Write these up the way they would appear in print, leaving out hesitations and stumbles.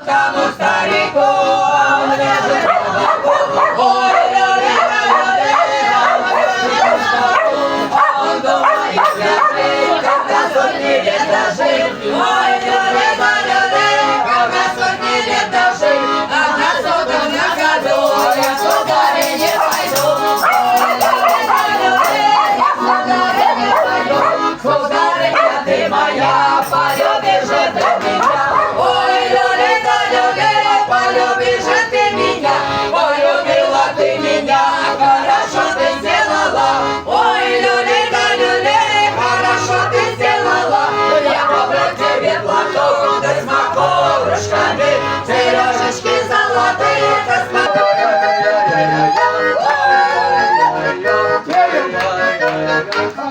тому старику, а мне же табаку. Ой, люлика, люлика, моя табаку, а он думает, когда сотни лет дожил. Ой, люлика, люлика, на сотни лет дожил, а на сотом на году я в сударе не пойду. Ой, люлика, люлика, в сударе не пойду. Сударыня, ты моя, полюбишь же ты меня. Ой, люлика, люлика, полюбишь же ты меня. Полюбила ты меня, хорошо ты сделала. Ой, люлика, люлика, хорошо ты сделала. Я куплю тебе платок, да с макушками, сережечки золотые, да с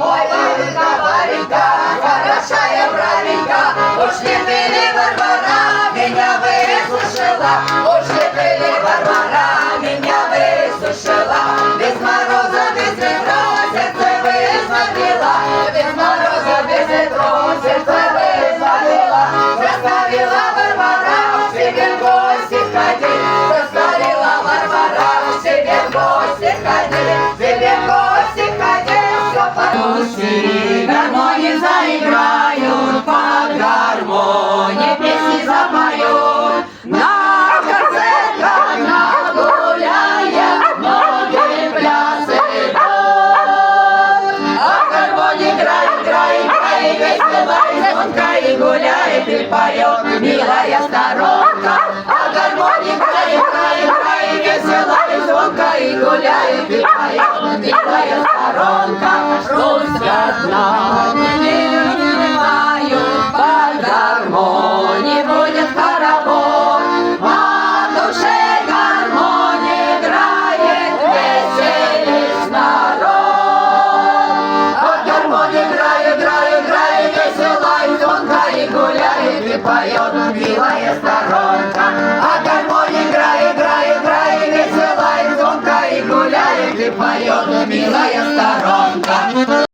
Ой, Варенька, Варенька, хорошая правенька, уж не ты ли, Варвара, меня высушила, уж не ты ли, Варвара, меня высушила, без мороза, без ветра, сердце вызволила, без мороза, без ветра, сердце вызволила, заставила Варвара к себе в гости ходить, заставила Варвара к себе в гости ходить, к себе в гости ходить. Пусть гармонии заиграют, под гармонии песни запоют. На корсетах нагуляем, ноги плясы идут. А гармония играет, играет, играет, веселая звонка и гуляет и поет милая сторонка. А гармония играет, играет, играет, веселая звонка и гуляет и поет милая сторонка. Русь одна, не под гармонию.